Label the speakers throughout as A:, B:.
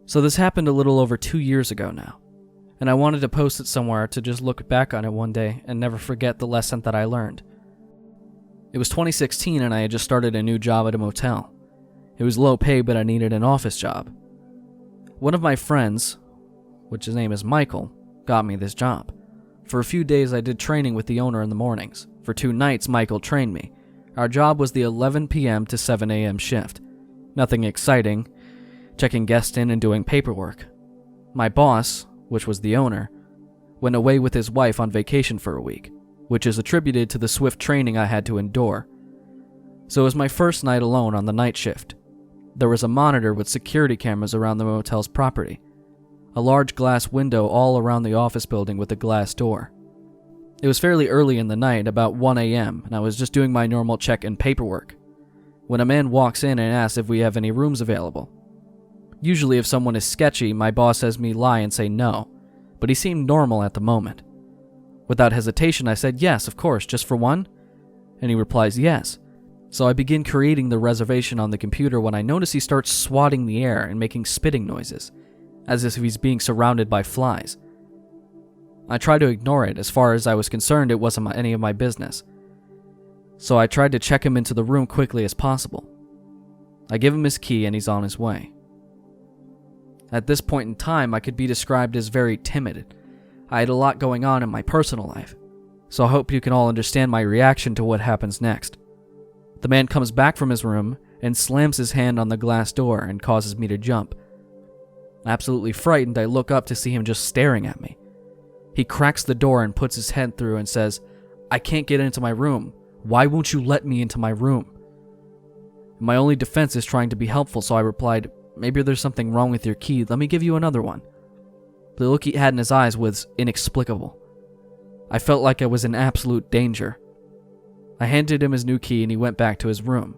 A: So this happened a little over 2 years ago now, and I wanted to post it somewhere to just look back on it one day and never forget the lesson that I learned. It was 2016 and I had just started a new job at a motel. It was low pay, but I needed an office job. One of my friends, which his name is Michael, got me this job. For a few days I did training with the owner in the mornings. For 2 nights Michael trained me. Our job was the 11 p.m. to 7 a.m. shift. Nothing exciting, checking guests in and doing paperwork. My boss, which was the owner, went away with his wife on vacation for a week, which is attributed to the swift training I had to endure. So it was my first night alone on the night shift. There was a monitor with security cameras around the motel's property. A large glass window all around the office building with a glass door. It was fairly early in the night, about 1 a.m., and I was just doing my normal check and paperwork, when a man walks in and asks if we have any rooms available. Usually if someone is sketchy, my boss has me lie and say no, but he seemed normal at the moment. Without hesitation, I said, yes, of course, just for one? And he replies, yes. So I begin creating the reservation on the computer when I notice he starts swatting the air and making spitting noises, as if he's being surrounded by flies. I tried to ignore it. As far as I was concerned, it wasn't any of my business. So I tried to check him into the room quickly as possible. I give him his key and he's on his way. At this point in time, I could be described as very timid. I had a lot going on in my personal life, so I hope you can all understand my reaction to what happens next. The man comes back from his room and slams his hand on the glass door and causes me to jump. Absolutely frightened, I look up to see him just staring at me. He cracks the door and puts his head through and says, "I can't get into my room. Why won't you let me into my room?" My only defense is trying to be helpful, so I replied, "Maybe there's something wrong with your key. Let me give you another one." The look he had in his eyes was inexplicable. I felt like I was in absolute danger. I handed him his new key and he went back to his room.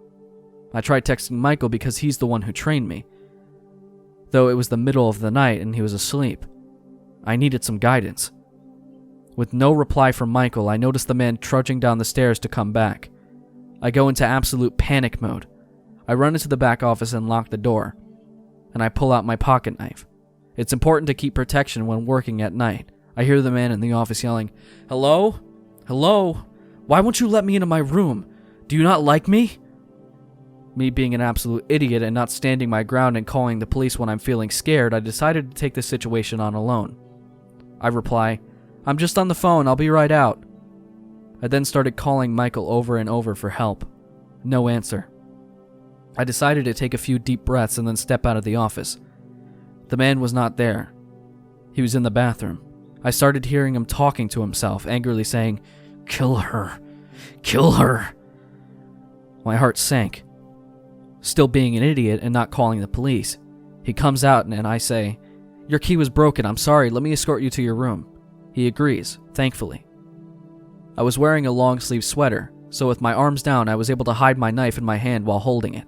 A: I tried texting Michael because he's the one who trained me, though it was the middle of the night and he was asleep. I needed some guidance. With no reply from Michael, I noticed the man trudging down the stairs to come back. I go into absolute panic mode. I run into the back office and lock the door, and I pull out my pocket knife. It's important to keep protection when working at night. I hear the man in the office yelling, "Hello? Hello? Why won't you let me into my room? Do you not like me?" Me being an absolute idiot and not standing my ground and calling the police when I'm feeling scared, I decided to take the situation on alone. I reply, "I'm just on the phone, I'll be right out." I then started calling Michael over and over for help. No answer. I decided to take a few deep breaths and then step out of the office. The man was not there. He was in the bathroom. I started hearing him talking to himself, angrily saying, "Kill her. Kill her." My heart sank. Still being an idiot and not calling the police, he comes out and I say, "Your key was broken. I'm sorry. Let me escort you to your room." He agrees, thankfully. I was wearing a long-sleeve sweater, so with my arms down, I was able to hide my knife in my hand while holding it.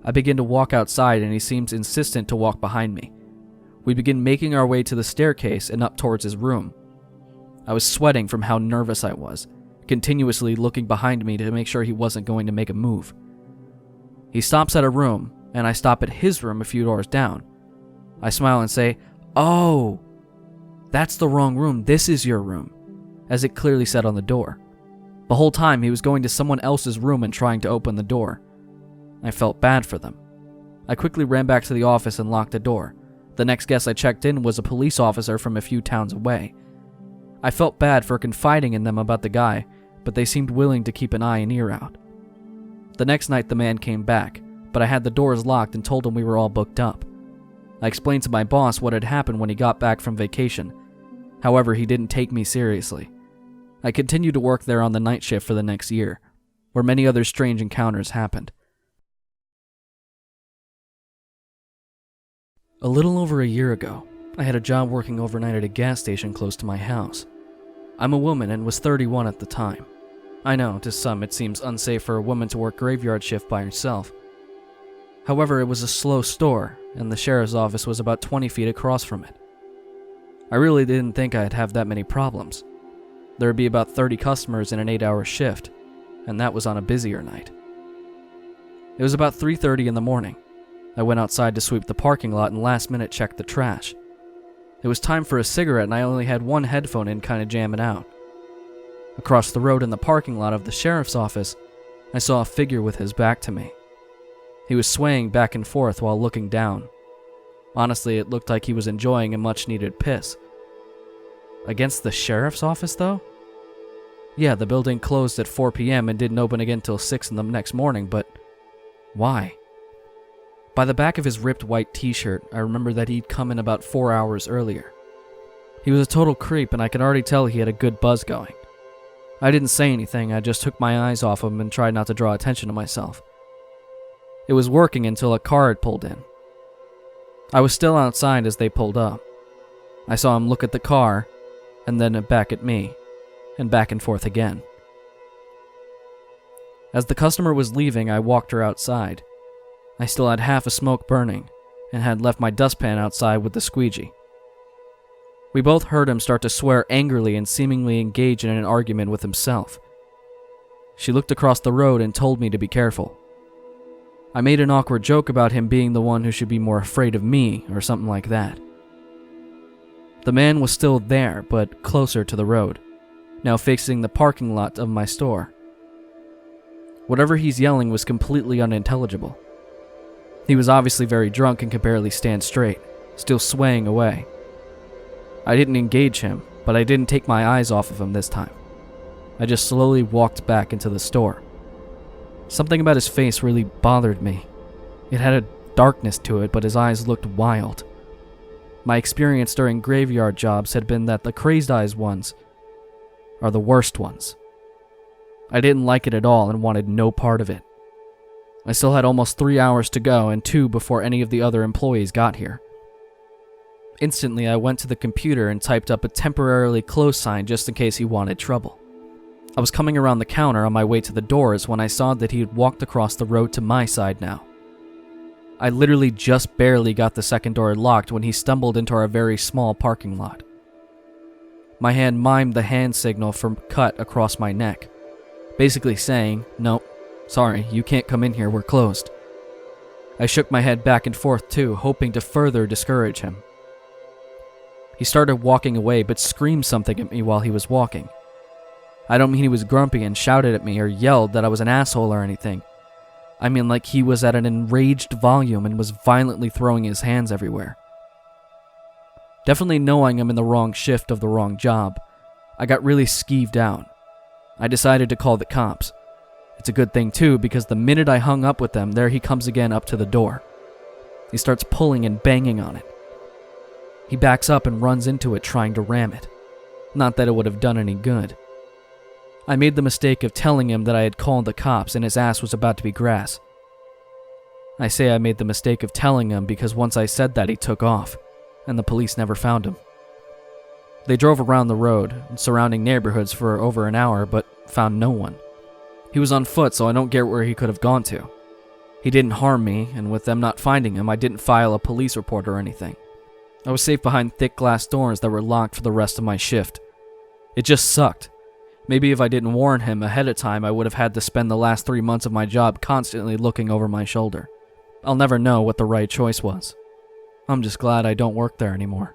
A: I begin to walk outside and he seems insistent to walk behind me. We begin making our way to the staircase and up towards his room. I was sweating from how nervous I was, continuously looking behind me to make sure he wasn't going to make a move. He stops at a room, and I stop at his room a few doors down. I smile and say, "Oh, that's the wrong room. This is your room," as it clearly said on the door. The whole time he was going to someone else's room and trying to open the door. I felt bad for them. I quickly ran back to the office and locked the door. The next guest I checked in was a police officer from a few towns away. I felt bad for confiding in them about the guy, but they seemed willing to keep an eye and ear out. The next night the man came back, but I had the doors locked and told him we were all booked up. I explained to my boss what had happened when he got back from vacation. However, he didn't take me seriously. I continued to work there on the night shift for the next year, where many other strange encounters happened. A little over a year ago, I had a job working overnight at a gas station close to my house. I'm a woman and was 31 at the time. I know, to some it seems unsafe for a woman to work graveyard shift by herself. However, it was a slow store, and the sheriff's office was about 20 feet across from it. I really didn't think I'd have that many problems. There would be about 30 customers in an 8-hour shift, and that was on a busier night. It was about 3:30 in the morning. I went outside to sweep the parking lot and last minute checked the trash. It was time for a cigarette and I only had one headphone in, kinda jamming out. Across the road in the parking lot of the sheriff's office, I saw a figure with his back to me. He was swaying back and forth while looking down. Honestly, it looked like he was enjoying a much-needed piss. Against the sheriff's office, though? Yeah, the building closed at 4 p.m. and didn't open again till 6 in the next morning, but why? By the back of his ripped white t-shirt, I remember that he'd come in about 4 hours earlier. He was a total creep, and I could already tell he had a good buzz going. I didn't say anything, I just took my eyes off him and tried not to draw attention to myself. It was working until a car had pulled in. I was still outside as they pulled up. I saw him look at the car, and then back at me, and back and forth again. As the customer was leaving, I walked her outside. I still had half a smoke burning, and had left my dustpan outside with the squeegee. We both heard him start to swear angrily and seemingly engage in an argument with himself. She looked across the road and told me to be careful. I made an awkward joke about him being the one who should be more afraid of me, or something like that. The man was still there, but closer to the road, now facing the parking lot of my store. Whatever he's yelling was completely unintelligible. He was obviously very drunk and could barely stand straight, still swaying away. I didn't engage him, but I didn't take my eyes off of him this time. I just slowly walked back into the store. Something about his face really bothered me. It had a darkness to it, but his eyes looked wild. My experience during graveyard jobs had been that the crazed eyes ones are the worst ones. I didn't like it at all and wanted no part of it. I still had almost 3 hours to go and 2 before any of the other employees got here. Instantly, I went to the computer and typed up a temporarily close sign just in case he wanted trouble. I was coming around the counter on my way to the doors when I saw that he had walked across the road to my side now. I literally just barely got the second door locked when he stumbled into our very small parking lot. My hand mimed the hand signal from cut across my neck, basically saying, "Nope, sorry, you can't come in here, we're closed." I shook my head back and forth too, hoping to further discourage him. He started walking away but screamed something at me while he was walking. I don't mean he was grumpy and shouted at me or yelled that I was an asshole or anything. I mean like he was at an enraged volume and was violently throwing his hands everywhere. Definitely knowing I'm in the wrong shift of the wrong job, I got really skeeved out. I decided to call the cops. It's a good thing too, because the minute I hung up with them, there he comes again up to the door. He starts pulling and banging on it. He backs up and runs into it trying to ram it. Not that it would have done any good. I made the mistake of telling him that I had called the cops and his ass was about to be grass. I say I made the mistake of telling him because once I said that he took off, and the police never found him. They drove around the road and surrounding neighborhoods for over an hour but found no one. He was on foot, so I don't get where he could have gone to. He didn't harm me, and with them not finding him, I didn't file a police report or anything. I was safe behind thick glass doors that were locked for the rest of my shift. It just sucked. Maybe if I didn't warn him ahead of time, I would have had to spend the last 3 months of my job constantly looking over my shoulder. I'll never know what the right choice was. I'm just glad I don't work there anymore.